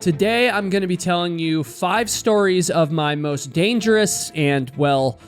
Today, I'm going to be telling you 5 stories of my most dangerous and, well,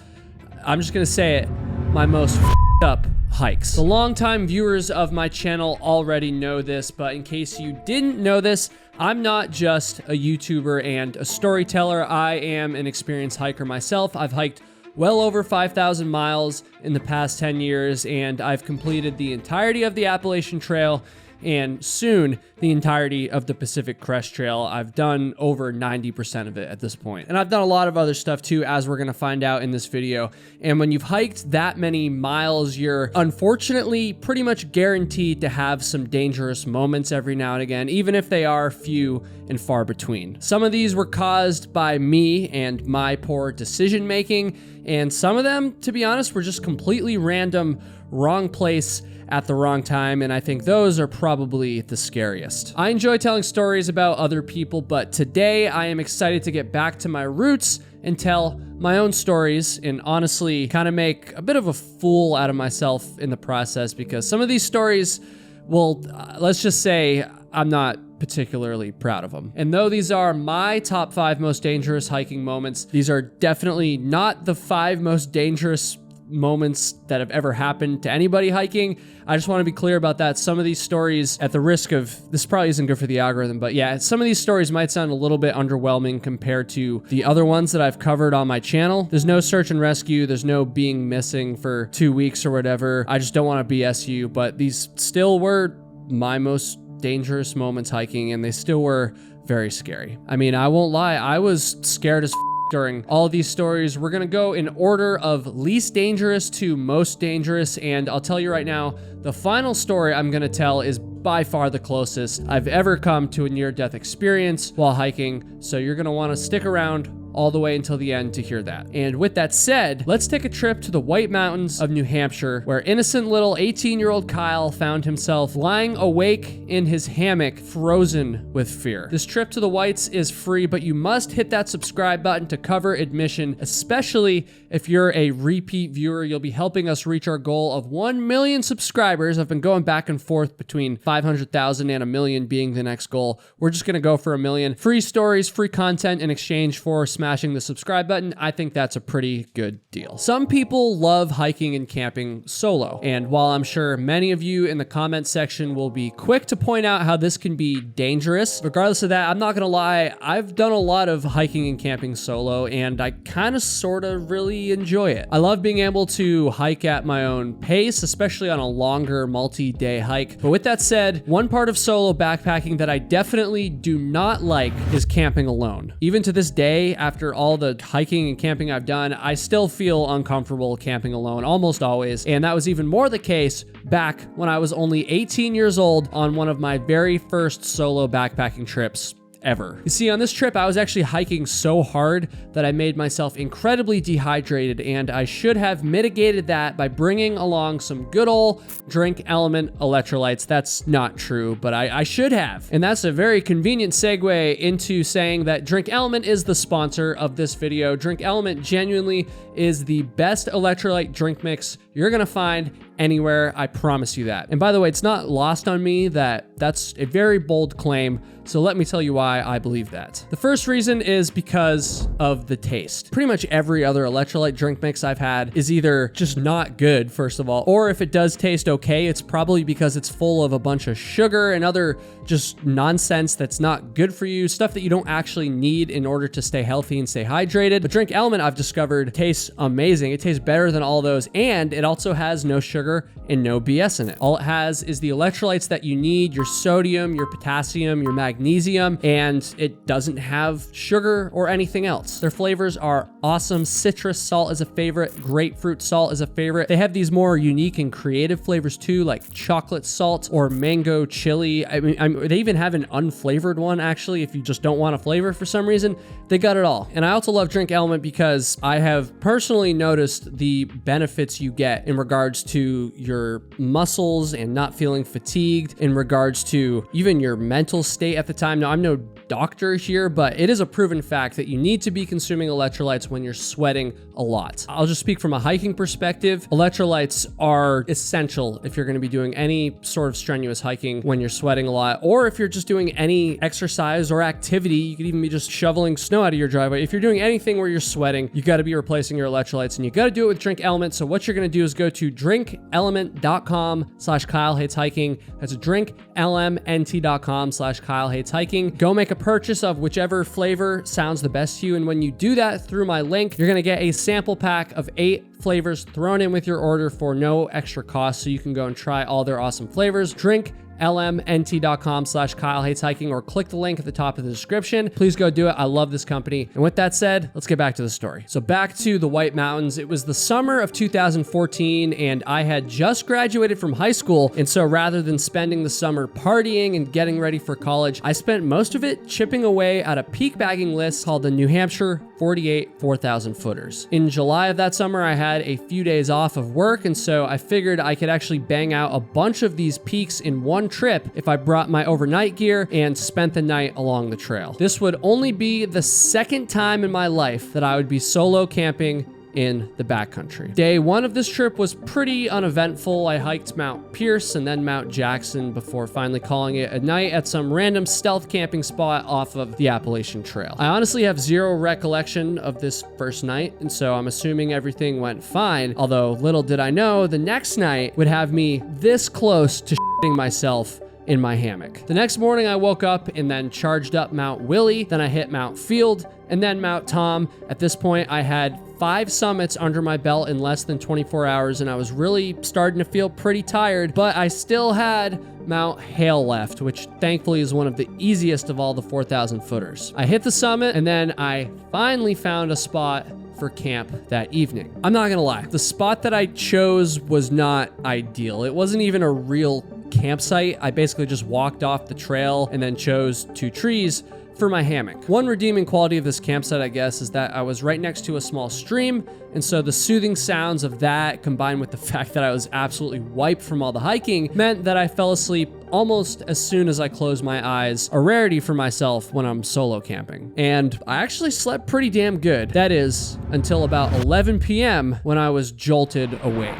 I'm just going to say it, my most up hikes. The longtime viewers of my channel already know this, but in case you didn't know this, I'm not just a YouTuber and a storyteller. I am an experienced hiker myself. I've hiked well over 5,000 miles in the past 10 years, and I've completed the entirety of the Appalachian Trail and soon the entirety of the Pacific Crest Trail. I've done over 90% of it at this point. And I've done a lot of other stuff too, as we're gonna find out in this video. And when you've hiked that many miles, you're unfortunately pretty much guaranteed to have some dangerous moments every now and again, even if they are few and far between. Some of these were caused by me and my poor decision making, and some of them, to be honest, were just completely random, wrong place at the wrong time, and I think those are probably the scariest. I enjoy telling stories about other people, but today I am excited to get back to my roots and tell my own stories and honestly kind of make a bit of a fool out of myself in the process, because some of these stories, well, let's just say I'm not particularly proud of them. And though these are my top 5 most dangerous hiking moments, these are definitely not the 5 most dangerous moments that have ever happened to anybody hiking. I just want to be clear about that. Some of these stories, at the risk of, this probably isn't good for the algorithm, but yeah, some of these stories might sound a little bit underwhelming compared to the other ones that I've covered on my channel. There's no search and rescue. There's no being missing for 2 weeks or whatever. I just don't want to BS you, but these still were my most dangerous moments hiking, and they still were very scary. I mean, I won't lie, I was scared as during all of these stories. We're gonna go in order of least dangerous to most dangerous, and I'll tell you right now, the final story I'm gonna tell is by far the closest I've ever come to a near-death experience while hiking, so you're gonna wanna stick around all the way until the end to hear that. And with that said, let's take a trip to the White Mountains of New Hampshire, where innocent little 18-year-old Kyle found himself lying awake in his hammock, frozen with fear. This trip to the Whites is free, but you must hit that subscribe button to cover admission, especially if you're a repeat viewer. You'll be helping us reach our goal of 1 million subscribers. I've been going back and forth between 500,000 and 1 million being the next goal. We're just gonna go for 1 million. Free stories, free content in exchange for smashing the subscribe button. I think that's a pretty good deal. Some people love hiking and camping solo, and while I'm sure many of you in the comment section will be quick to point out how this can be dangerous, regardless of that, I'm not gonna lie, I've done a lot of hiking and camping solo, and I kind of sort of really enjoy it. I love being able to hike at my own pace, especially on a longer multi-day hike. But with that said, one part of solo backpacking that I definitely do not like is camping alone. Even to this day, after all the hiking and camping I've done, I still feel uncomfortable camping alone almost always. And that was even more the case back when I was only 18 years old on one of my very first solo backpacking trips ever. You see, on this trip, I was actually hiking so hard that I made myself incredibly dehydrated, and I should have mitigated that by bringing along some good old Drink Element electrolytes. That's not true, but I should have. And that's a very convenient segue into saying that Drink Element is the sponsor of this video. Drink Element genuinely is the best electrolyte drink mix you're gonna find anywhere, I promise you that. And by the way, it's not lost on me that that's a very bold claim, so let me tell you why I believe that. The first reason is because of the taste. Pretty much every other electrolyte drink mix I've had is either just not good, first of all, or if it does taste okay, it's probably because it's full of a bunch of sugar and other just nonsense that's not good for you, stuff that you don't actually need in order to stay healthy and stay hydrated. But Drink Element, I've discovered, tastes amazing. It tastes better than all those, and it also has no sugar and no BS in it. All it has is the electrolytes that you need, your sodium, your potassium, your magnesium, and it doesn't have sugar or anything else. Their flavors are awesome. Citrus salt is a favorite. Grapefruit salt is a favorite. They have these more unique and creative flavors too, like chocolate salt or mango chili. I mean, they even have an unflavored one, actually, if you just don't want a flavor for some reason. They got it all. And I also love Drink Element because I have personally noticed the benefits you get in regards to your muscles and not feeling fatigued, in regards to even your mental state at the time. Now, I'm no doctor here, but it is a proven fact that you need to be consuming electrolytes when you're sweating a lot. I'll just speak from a hiking perspective. Electrolytes are essential if you're going to be doing any sort of strenuous hiking when you're sweating a lot, or if you're just doing any exercise or activity. You could even be just shoveling snow out of your driveway. If you're doing anything where you're sweating, you got to be replacing your electrolytes, and you got to do it with Drink Element. So what you're going to do is go to drinkelement.com/KyleHatesHiking. That's drinklmnt.com/KyleHatesHiking. Go make a purchase of whichever flavor sounds the best to you. And when you do that through my link, you're going to get a sample pack of 8 flavors thrown in with your order for no extra cost. So you can go and try all their awesome flavors. drinklmnt.com/KyleHatesHiking, or click the link at the top of the description. Please go do it. I love this company. And with that said, let's get back to the story. So back to the White Mountains. It was the summer of 2014, and I had just graduated from high school. And so rather than spending the summer partying and getting ready for college, I spent most of it chipping away at a peak bagging list called the New Hampshire 48 4,000 footers. In July of that summer, I had a few days off of work, and so I figured I could actually bang out a bunch of these peaks in one trip if I brought my overnight gear and spent the night along the trail. This would only be the second time in my life that I would be solo camping in the backcountry. Day one of this trip was pretty uneventful. I hiked Mount Pierce and then Mount Jackson before finally calling it a night at some random stealth camping spot off of the Appalachian Trail. I honestly have zero recollection of this first night, and so I'm assuming everything went fine, although little did I know the next night would have me this close to shitting myself in my hammock. The next morning I woke up and then charged up Mount Willie, then I hit Mount Field, and then Mount Tom. At this point, I had 5 summits under my belt in less than 24 hours, and I was really starting to feel pretty tired, but I still had Mount Hale left, which thankfully is one of the easiest of all the 4,000 footers. I hit the summit, and then I finally found a spot for camp that evening. I'm not gonna lie, the spot that I chose was not ideal. It wasn't even a real campsite. I basically just walked off the trail and then chose 2 trees for my hammock. One redeeming quality of this campsite, I guess, is that I was right next to a small stream, and so the soothing sounds of that, combined with the fact that I was absolutely wiped from all the hiking, meant that I fell asleep almost as soon as I closed my eyes, a rarity for myself when I'm solo camping. And I actually slept pretty damn good. That is, until about 11 p.m. when I was jolted awake.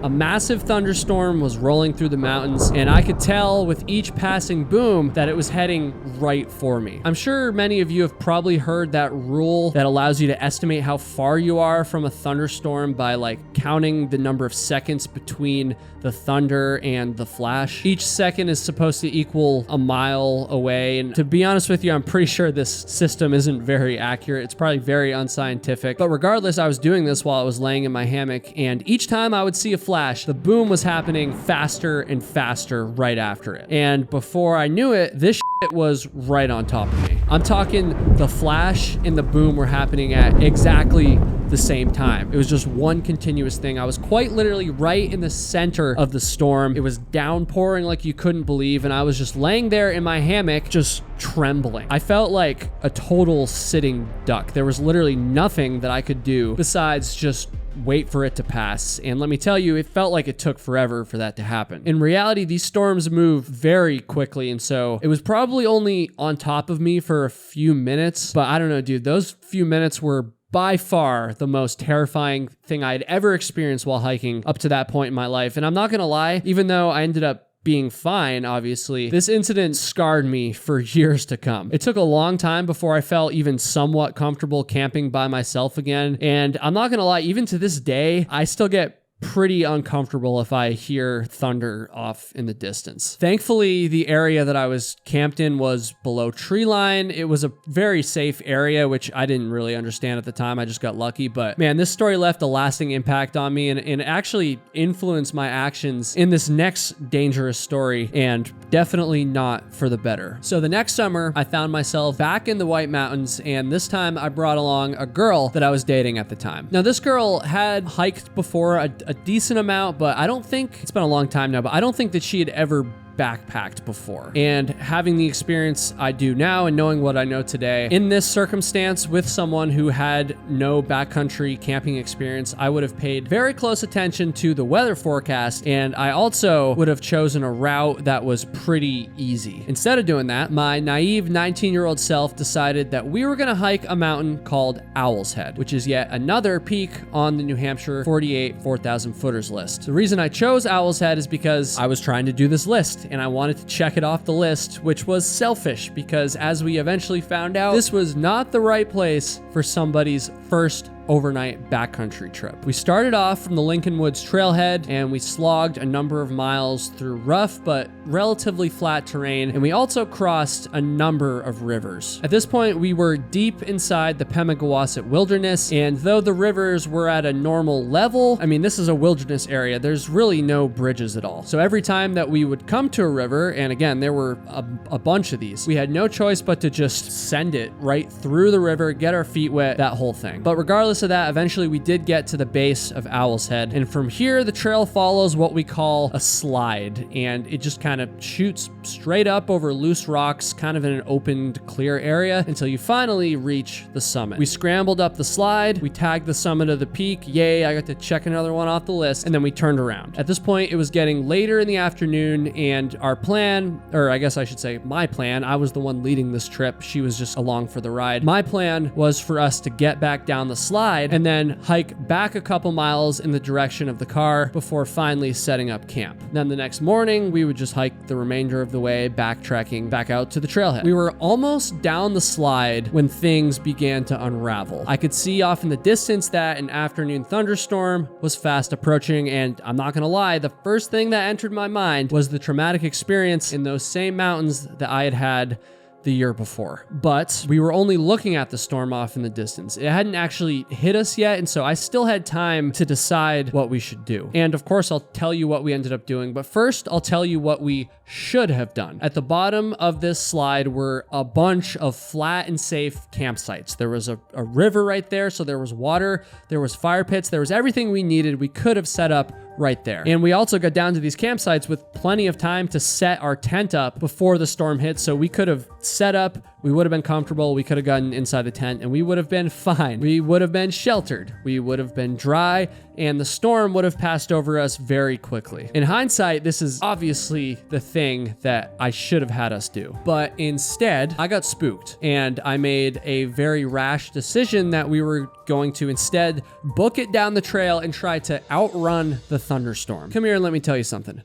A massive thunderstorm was rolling through the mountains, and I could tell with each passing boom that it was heading right for me. I'm sure many of you have probably heard that rule that allows you to estimate how far you are from a thunderstorm by like counting the number of seconds between the thunder and the flash. Each second is supposed to equal a mile away, and to be honest with you, I'm pretty sure this system isn't very accurate. It's probably very unscientific, but regardless, I was doing this while I was laying in my hammock, and each time I would see a flash, the boom was happening faster and faster right after it. And before I knew it, this shit was right on top of me. I'm talking the flash and the boom were happening at exactly the same time. It was just one continuous thing. I was quite literally right in the center of the storm. It was downpouring like you couldn't believe, and I was just laying there in my hammock, just trembling. I felt like a total sitting duck. There was literally nothing that I could do besides just wait for it to pass. And let me tell you, it felt like it took forever for that to happen. In reality, these storms move very quickly, and so it was probably only on top of me for a few minutes, but I don't know, dude, those few minutes were by far the most terrifying thing I'd ever experienced while hiking up to that point in my life. And I'm not gonna lie, even though I ended up being fine, obviously, this incident scarred me for years to come. It took a long time before I felt even somewhat comfortable camping by myself again. And I'm not gonna lie, even to this day, I still get pretty uncomfortable if I hear thunder off in the distance. Thankfully, the area that I was camped in was below tree line. It was a very safe area, which I didn't really understand at the time. I just got lucky. But man, this story left a lasting impact on me and actually influenced my actions in this next dangerous story, and definitely not for the better. So the next summer, I found myself back in the White Mountains, and this time I brought along a girl that I was dating at the time. Now, this girl had hiked before a decent amount, but I don't think, it's been a long time now, but I don't think that she had ever backpacked before. And having the experience I do now and knowing what I know today, in this circumstance with someone who had no backcountry camping experience, I would have paid very close attention to the weather forecast, and I also would have chosen a route that was pretty easy. Instead of doing that, my naive 19-year-old self decided that we were gonna hike a mountain called Owl's Head, which is yet another peak on the New Hampshire 48 4,000 footers list. The reason I chose Owl's Head is because I was trying to do this list and I wanted to check it off the list, which was selfish because, as we eventually found out, this was not the right place for somebody's first overnight backcountry trip. We started off from the Lincoln Woods trailhead and we slogged a number of miles through rough but relatively flat terrain, and we also crossed a number of rivers. At this point, we were deep inside the Pemigewasset wilderness, and though the rivers were at a normal level, I mean, this is a wilderness area, there's really no bridges at all. So every time that we would come to a river, and again, there were a bunch of these, we had no choice but to just send it right through the river, get our feet wet, that whole thing. But regardless of that, eventually we did get to the base of Owl's Head, and from here the trail follows what we call a slide, and it just kind of shoots straight up over loose rocks, kind of in an opened, clear area, until you finally reach the summit. We scrambled up the slide, we tagged the summit of the peak, yay, I got to check another one off the list, and then we turned around. At this point, it was getting later in the afternoon, and our plan, or I guess I should say my plan, I was the one leading this trip, she was just along for the ride. My plan was for us to get back down the slide and then hike back a couple miles in the direction of the car before finally setting up camp. Then the next morning, we would just hike the remainder of the way, backtracking back out to the trailhead. We were almost down the slide when things began to unravel. I could see off in the distance that an afternoon thunderstorm was fast approaching, and I'm not gonna lie, the first thing that entered my mind was the traumatic experience in those same mountains that I had had the year before. But we were only looking at the storm off in the distance. It hadn't actually hit us yet, and so I still had time to decide what we should do. And of course, I'll tell you what we ended up doing, but first I'll tell you what we should have done. At the bottom of this slide were a bunch of flat and safe campsites. There was a river right there, so there was water, there was fire pits, there was everything we needed. We could have set up right there. And we also got down to these campsites with plenty of time to set our tent up before the storm hit, so we could have set up, we would have been comfortable, we could have gotten inside the tent, and we would have been fine. We would have been sheltered, we would have been dry, and the storm would have passed over us very quickly. In hindsight, this is obviously the thing that I should have had us do. But instead, I got spooked, and I made a very rash decision that we were going to instead book it down the trail and try to outrun the thunderstorm. Come here and let me tell you something.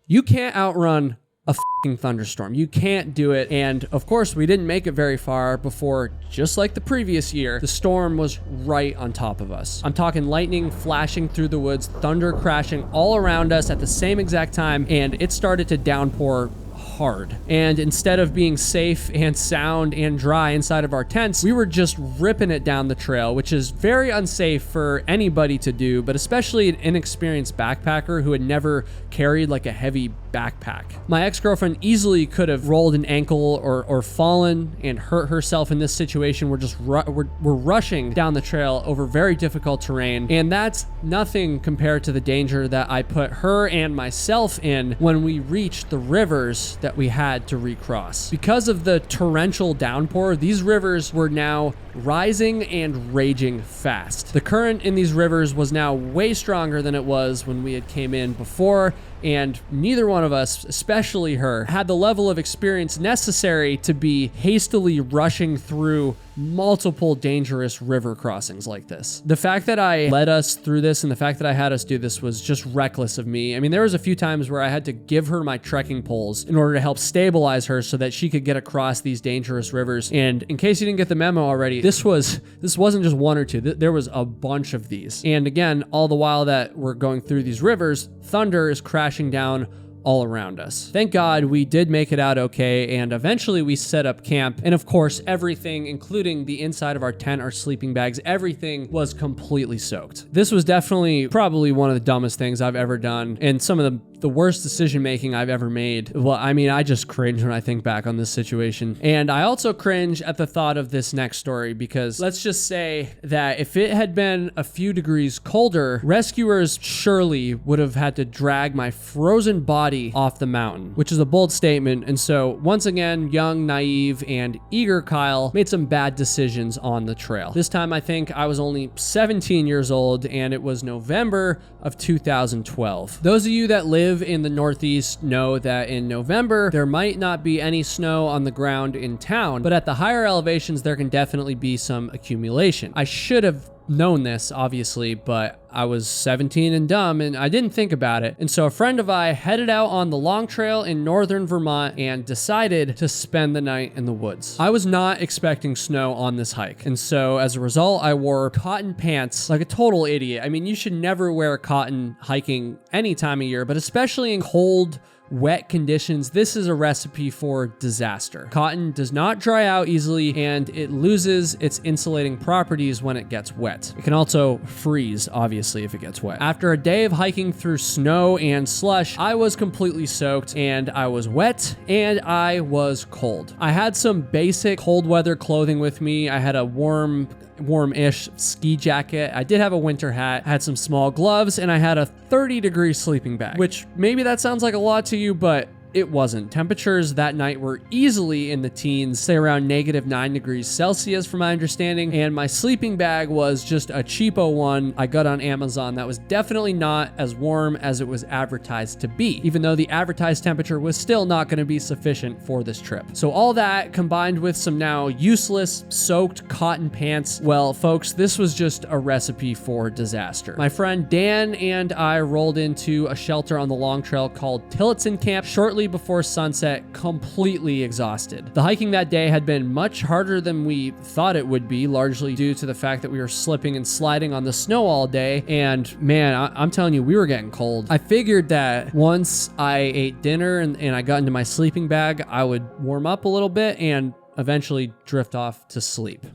You can't outrun a fucking thunderstorm. You can't do it. And of course, we didn't make it very far before, just like the previous year, the storm was right on top of us. I'm talking lightning flashing through the woods, thunder crashing all around us at the same exact time, and it started to downpour hard. And instead of being safe and sound and dry inside of our tents, we were just ripping it down the trail, which is very unsafe for anybody to do, but especially an inexperienced backpacker who had never carried like a heavy backpack. My ex-girlfriend easily could have rolled an ankle or fallen and hurt herself in this situation. We're rushing down the trail over very difficult terrain, and that's nothing compared to the danger that I put her and myself in when we reached the rivers that we had to recross. Because of the torrential downpour, these rivers were now rising and raging fast. The current in these rivers was now way stronger than it was when we had came in before, and neither one of us, especially her, had the level of experience necessary to be hastily rushing through multiple dangerous river crossings like this. The fact that I led us through this and the fact that I had us do this was just reckless of me. I mean, there was a few times where I had to give her my trekking poles in order to help stabilize her so that she could get across these dangerous rivers. And in case you didn't get the memo already, this wasn't just one or two. There was a bunch of these. And again, all the while that we're going through these rivers, thunder is crashing down all around us. Thank God we did make it out okay, and eventually we set up camp, and of course everything, including the inside of our tent, our sleeping bags, everything was completely soaked. This was definitely probably one of the dumbest things I've ever done, and some of the the worst decision making I've ever made. Well, I mean, I just cringe when I think back on this situation. And I also cringe at the thought of this next story, because let's just say that if it had been a few degrees colder, rescuers surely would have had to drag my frozen body off the mountain, which is a bold statement. And so once again, young, naive, and eager Kyle made some bad decisions on the trail. This time, I think I was only 17 years old, and it was November of 2012. Those of you that live in the Northeast know that in November, there might not be any snow on the ground in town, but at the higher elevations, there can definitely be some accumulation. I should have known this, obviously, but I was 17 and dumb, and I didn't think about it. And so a friend of I headed out on the long trail in northern Vermont and decided to spend the night in the woods. I was not expecting snow on this hike, and so as a result, I wore cotton pants like a total idiot. I mean, you should never wear cotton hiking any time of year, but especially in cold, wet conditions, this is a recipe for disaster. Cotton does not dry out easily, and it loses its insulating properties when it gets wet. It can also freeze, obviously, if it gets wet. After a day of hiking through snow and slush, I was completely soaked, and I was wet, and I was cold. I had some basic cold weather clothing with me. I had a warm-ish ski jacket. I did have a winter hat, had some small gloves, and I had a 30-degree sleeping bag, which maybe that sounds like a lot to you, but it wasn't. Temperatures that night were easily in the teens, say around -9 degrees Celsius from my understanding, and my sleeping bag was just a cheapo one I got on Amazon that was definitely not as warm as it was advertised to be, even though the advertised temperature was still not going to be sufficient for this trip. So all that combined with some now useless soaked cotton pants, well, folks, this was just a recipe for disaster. My friend Dan and I rolled into a shelter on the long trail called Tillotson Camp shortly before sunset, completely exhausted. The hiking that day had been much harder than we thought it would be, largely due to the fact that we were slipping and sliding on the snow all day. And man, I'm telling you, we were getting cold. I figured that once I ate dinner and I got into my sleeping bag, I would warm up a little bit and eventually drift off to sleep.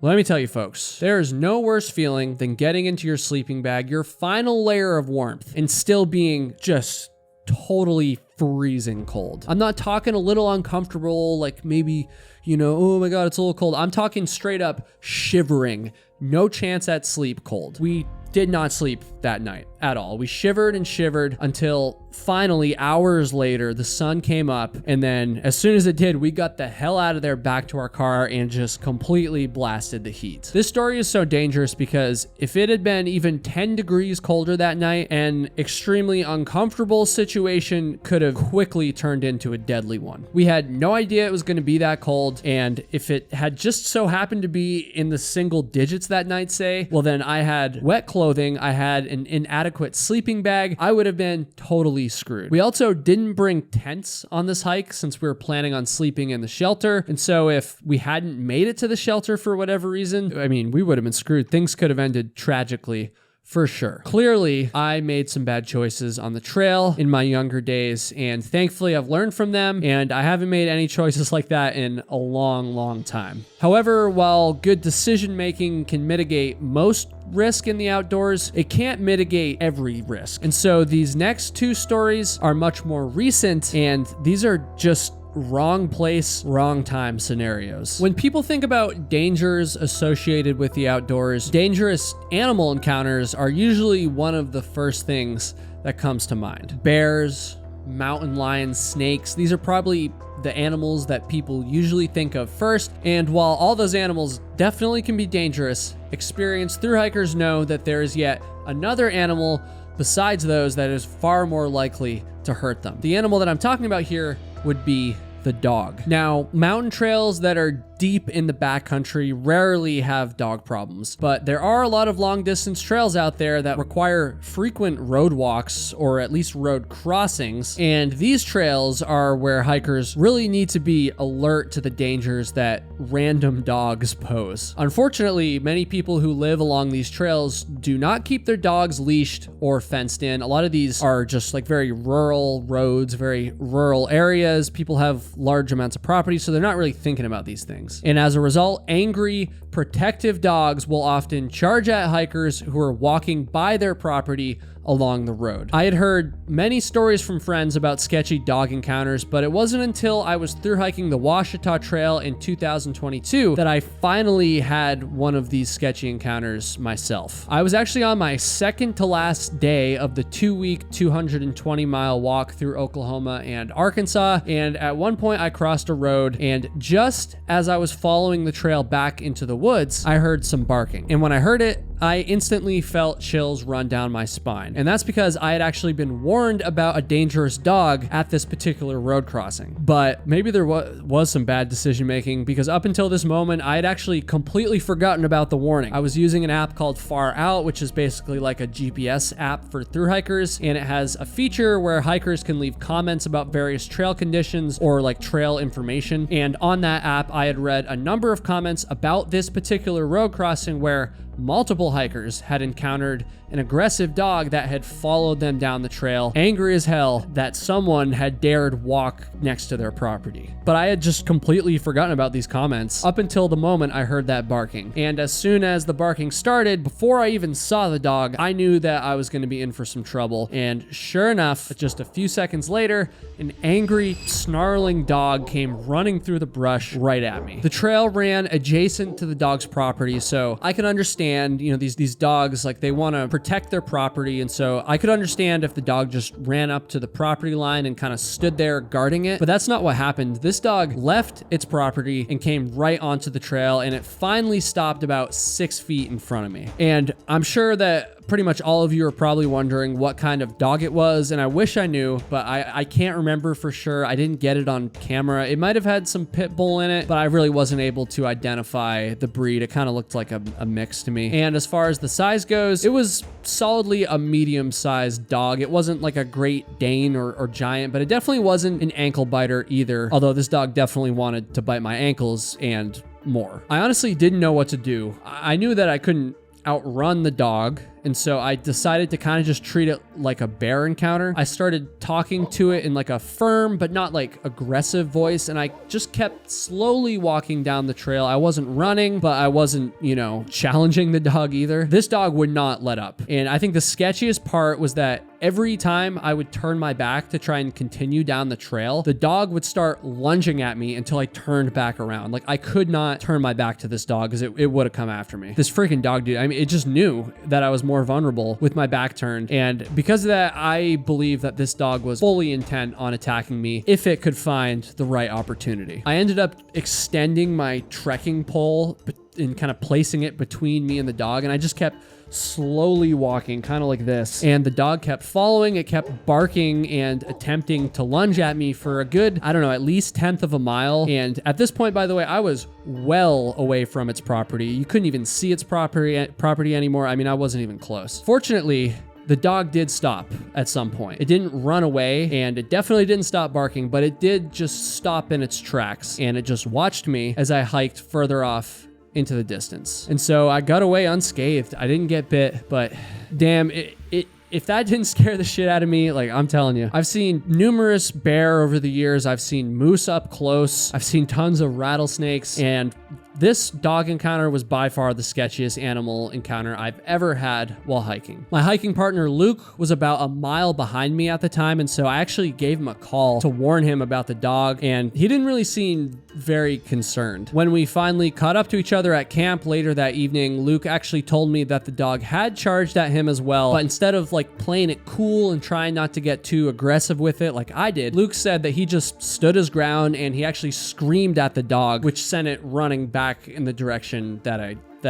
Let me tell you, folks, there is no worse feeling than getting into your sleeping bag, your final layer of warmth, and still being just totally freezing cold. I'm not talking a little uncomfortable, like maybe, oh my God, it's a little cold. I'm talking straight up shivering, no chance at sleep cold. We did not sleep that night at all. We shivered and shivered until finally, hours later, the sun came up, and then as soon as it did, we got the hell out of there back to our car and just completely blasted the heat. This story is so dangerous because if it had been even 10 degrees colder that night, an extremely uncomfortable situation could have quickly turned into a deadly one. We had no idea it was going to be that cold, and if it had just so happened to be in the single digits that night, say, well, then I had wet clothing, I had an inadequate sleeping bag, I would have been totally screwed. We also didn't bring tents on this hike since we were planning on sleeping in the shelter. And so if we hadn't made it to the shelter for whatever reason, I mean, we would have been screwed. Things could have ended tragically. For sure. Clearly, I made some bad choices on the trail in my younger days, and thankfully I've learned from them, and I haven't made any choices like that in a long, long time. However, while good decision making can mitigate most risk in the outdoors, it can't mitigate every risk. And so these next two stories are much more recent, and these are just wrong place, wrong time scenarios. When people think about dangers associated with the outdoors, dangerous animal encounters are usually one of the first things that comes to mind. Bears, mountain lions, snakes, these are probably the animals that people usually think of first. And while all those animals definitely can be dangerous, experienced thru hikers know that there is yet another animal besides those that is far more likely to hurt them. The animal that I'm talking about here would be the dog. Now, mountain trails that are deep in the backcountry rarely have dog problems, but there are a lot of long distance trails out there that require frequent road walks or at least road crossings, and these trails are where hikers really need to be alert to the dangers that random dogs pose. Unfortunately, many people who live along these trails do not keep their dogs leashed or fenced in. A lot of these are just like very rural roads, very rural areas. People have large amounts of property, so they're not really thinking about these things. And as a result, angry, protective dogs will often charge at hikers who are walking by their property along the road. I had heard many stories from friends about sketchy dog encounters, but it wasn't until I was through hiking the Washita Trail in 2022 that I finally had one of these sketchy encounters myself. I was actually on my second to last day of the 2-week, 220-mile walk through Oklahoma and Arkansas, and at one point I crossed a road, and just as I was following the trail back into the woods, I heard some barking. And when I heard it, I instantly felt chills run down my spine. And that's because I had actually been warned about a dangerous dog at this particular road crossing. But maybe there was some bad decision making, because up until this moment, I had actually completely forgotten about the warning. I was using an app called Far Out, which is basically like a GPS app for thru hikers, and it has a feature where hikers can leave comments about various trail conditions or like trail information. And on that app, I had read a number of comments about this particular road crossing where multiple hikers had encountered an aggressive dog that had followed them down the trail, angry as hell that someone had dared walk next to their property. But I had just completely forgotten about these comments up until the moment I heard that barking. And as soon as the barking started, before I even saw the dog, I knew that I was going to be in for some trouble. And sure enough, just a few seconds later, an angry, snarling dog came running through the brush right at me. The trail ran adjacent to the dog's property, so I can understand, you know, these dogs, like, they want to protect their property, and so I could understand if the dog just ran up to the property line and kind of stood there guarding it, but that's not what happened. This dog left its property and came right onto the trail, and it finally stopped about 6 feet in front of me. And I'm sure that pretty much all of you are probably wondering what kind of dog it was, and I wish I knew, but I can't remember for sure. I didn't get it on camera. It might have had some pit bull in it, but I really wasn't able to identify the breed. It kind of looked like a mix to me. And as far as the size goes, it was solidly a medium-sized dog. It wasn't like a Great Dane or giant, but it definitely wasn't an ankle biter either, although this dog definitely wanted to bite my ankles and more. I honestly didn't know what to do. I knew that I couldn't outrun the dog, and so I decided to kind of just treat it like a bear encounter. I started talking to it in like a firm but not like aggressive voice, and I just kept slowly walking down the trail. I wasn't running, but I wasn't, you know, challenging the dog either. This dog would not let up. And I think the sketchiest part was that every time I would turn my back to try and continue down the trail, the dog would start lunging at me until I turned back around. Like, I could not turn my back to this dog because it would have come after me. This freaking dog, dude, I mean, it just knew that I was more vulnerable with my back turned. And because of that, I believe that this dog was fully intent on attacking me if it could find the right opportunity. I ended up extending my trekking pole and kind of placing it between me and the dog, and I just kept slowly walking, kind of like this. And the dog kept following, it kept barking and attempting to lunge at me for a good, I don't know, at least 1/10 of a mile. And at this point, by the way, I was well away from its property. You couldn't even see its property anymore. I mean, I wasn't even close. Fortunately, the dog did stop at some point. It didn't run away, and it definitely didn't stop barking, but it did just stop in its tracks, and it just watched me as I hiked further off into the distance. And so I got away unscathed. I didn't get bit, but damn, if that didn't scare the shit out of me, like, I'm telling you, I've seen numerous bear over the years. I've seen moose up close. I've seen tons of rattlesnakes, and this dog encounter was by far the sketchiest animal encounter I've ever had while hiking. My hiking partner, Luke, was about a mile behind me at the time, and so I actually gave him a call to warn him about the dog, and he didn't really seem very concerned. When we finally caught up to each other at camp later that evening, Luke actually told me that the dog had charged at him as well, but instead of like playing it cool and trying not to get too aggressive with it like I did, Luke said that he just stood his ground and he actually screamed at the dog, which sent it running back in the direction that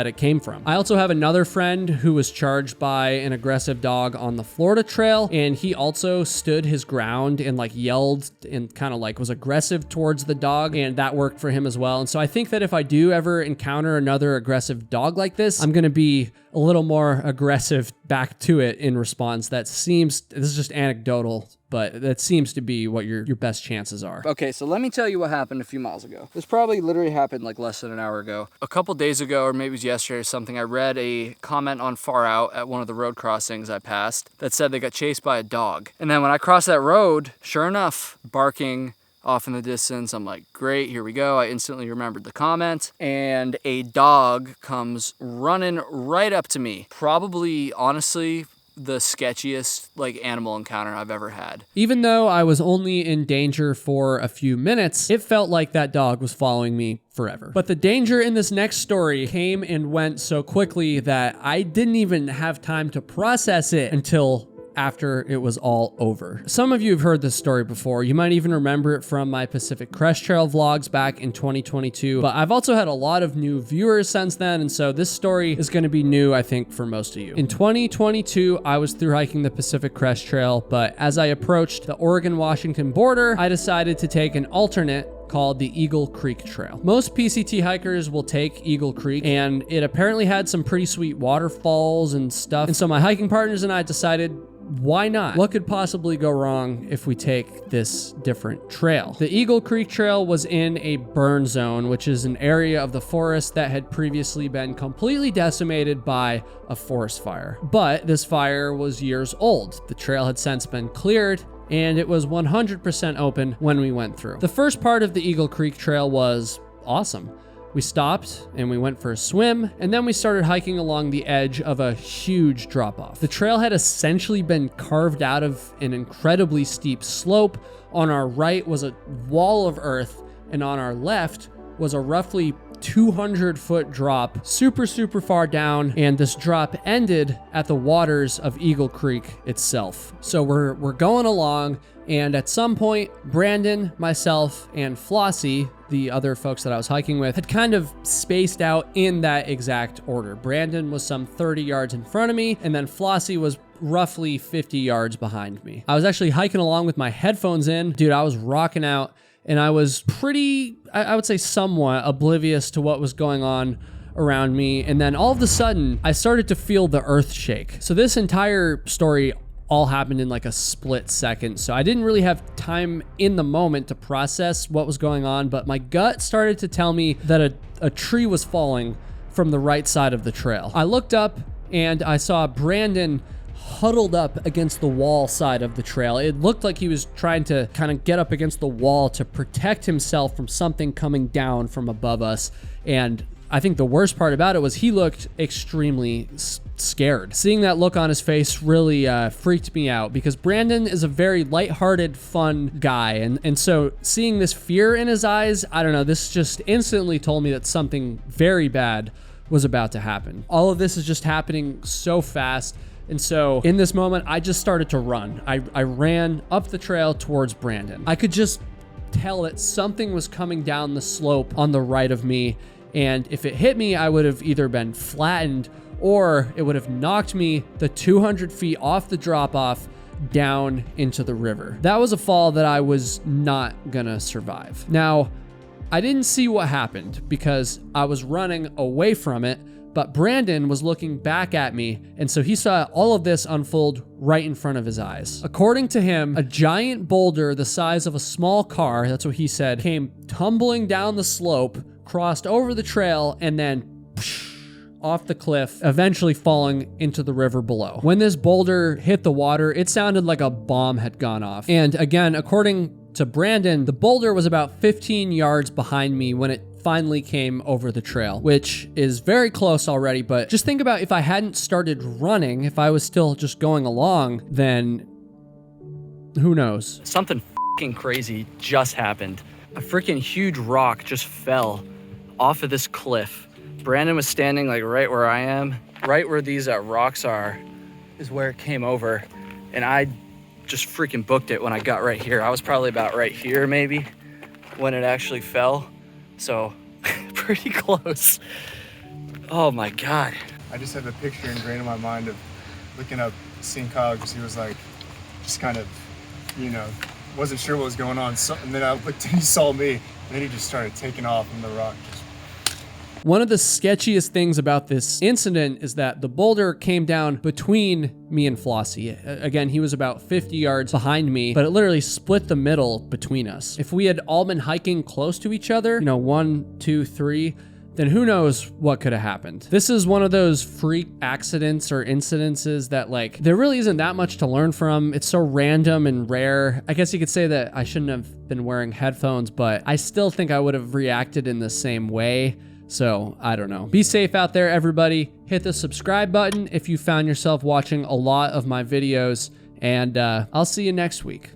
it came from. I also have another friend who was charged by an aggressive dog on the Florida trail, and he also stood his ground and like yelled and kind of like was aggressive towards the dog, and that worked for him as well. And so I think that if I do ever encounter another aggressive dog like this, I'm gonna be a little more aggressive back to it in response. This is just anecdotal, but that seems to be what your best chances are. Okay, so let me tell you what happened a few miles ago. This probably literally happened like less than an hour ago. A couple days ago, or maybe it was yesterday or something, I read a comment on Far Out at one of the road crossings I passed that said they got chased by a dog. And then when I crossed that road, sure enough, barking off in the distance. I'm like, great, here we go. I instantly remembered the comment, and a dog comes running right up to me. Probably, honestly, the sketchiest like animal encounter I've ever had. Even though I was only in danger for a few minutes, it felt like that dog was following me forever. But the danger in this next story came and went so quickly that I didn't even have time to process it until after it was all over. Some of you have heard this story before. You might even remember it from my Pacific Crest Trail vlogs back in 2022, but I've also had a lot of new viewers since then, and so this story is going to be new, I think, for most of you. In 2022, I was through hiking the Pacific Crest Trail, but as I approached the Oregon-Washington border, I decided to take an alternate called the Eagle Creek Trail. Most PCT hikers will take Eagle Creek, and it apparently had some pretty sweet waterfalls and stuff, and so my hiking partners and I decided, why not? What could possibly go wrong if we take this different trail? The Eagle Creek Trail was in a burn zone, which is an area of the forest that had previously been completely decimated by a forest fire. But this fire was years old. The trail had since been cleared, and it was 100% open when we went through. The first part of the Eagle Creek Trail was awesome. We stopped and we went for a swim, and then we started hiking along the edge of a huge drop-off. The trail had essentially been carved out of an incredibly steep slope. On our right was a wall of earth, and on our left was a roughly 200-foot drop, super far down, and this drop ended at the waters of Eagle Creek itself. So we're going along, and at some point, Brandon, myself, and Flossie, the other folks that I was hiking with, had kind of spaced out in that exact order. Brandon was some 30 yards in front of me, and then Flossie was roughly 50 yards behind me. I was actually hiking along with my headphones in. Dude, I was rocking out, and I was pretty, I would say somewhat oblivious to what was going on around me. And then all of a sudden, I started to feel the earth shake. So this entire story all happened in like a split second. So I didn't really have time in the moment to process what was going on, but my gut started to tell me that a tree was falling from the right side of the trail. I looked up and I saw Brandon huddled up against the wall side of the trail. It looked like he was trying to kind of get up against the wall to protect himself from something coming down from above us. And I think the worst part about it was he looked extremely scared. Seeing that look on his face really freaked me out, because Brandon is a very lighthearted, fun guy. And so seeing this fear in his eyes, I don't know, this just instantly told me that something very bad was about to happen. All of this is just happening so fast. And so in this moment, I just started to run. I ran up the trail towards Brandon. I could just tell that something was coming down the slope on the right of me. And if it hit me, I would have either been flattened or it would have knocked me the 200 feet off the drop-off down into the river. That was a fall that I was not gonna survive. Now, I didn't see what happened because I was running away from it, but Brandon was looking back at me, and so he saw all of this unfold right in front of his eyes. According to him, a giant boulder the size of a small car, that's what he said, came tumbling down the slope, crossed over the trail, and then off the cliff, eventually falling into the river below. When this boulder hit the water, it sounded like a bomb had gone off. And again, according to Brandon, the boulder was about 15 yards behind me when it finally came over the trail, which is very close already. But just think about if I hadn't started running, if I was still just going along, then who knows? Something fucking crazy just happened. A freaking huge rock just fell off of this cliff. Brandon was standing like right where I am, right where these rocks are is where it came over. And I just freaking booked it when I got right here. I was probably about right here maybe when it actually fell. So pretty close. Oh my God. I just have a picture ingrained in my mind of looking up, seeing Kyle, because he was like, just kind of, you know, wasn't sure what was going on. So, and then I looked and he saw me, and then he just started taking off in the rock. One of the sketchiest things about this incident is that the boulder came down between me and Flossie. Again, he was about 50 yards behind me, but it literally split the middle between us. If we had all been hiking close to each other, you know, 1, 2, 3, then who knows what could have happened. This is one of those freak accidents or incidences that, like, there really isn't that much to learn from. It's so random and rare. I guess you could say that I shouldn't have been wearing headphones, but I still think I would have reacted in the same way. So I don't know. Be safe out there, everybody. Hit the subscribe button if you found yourself watching a lot of my videos, and I'll see you next week.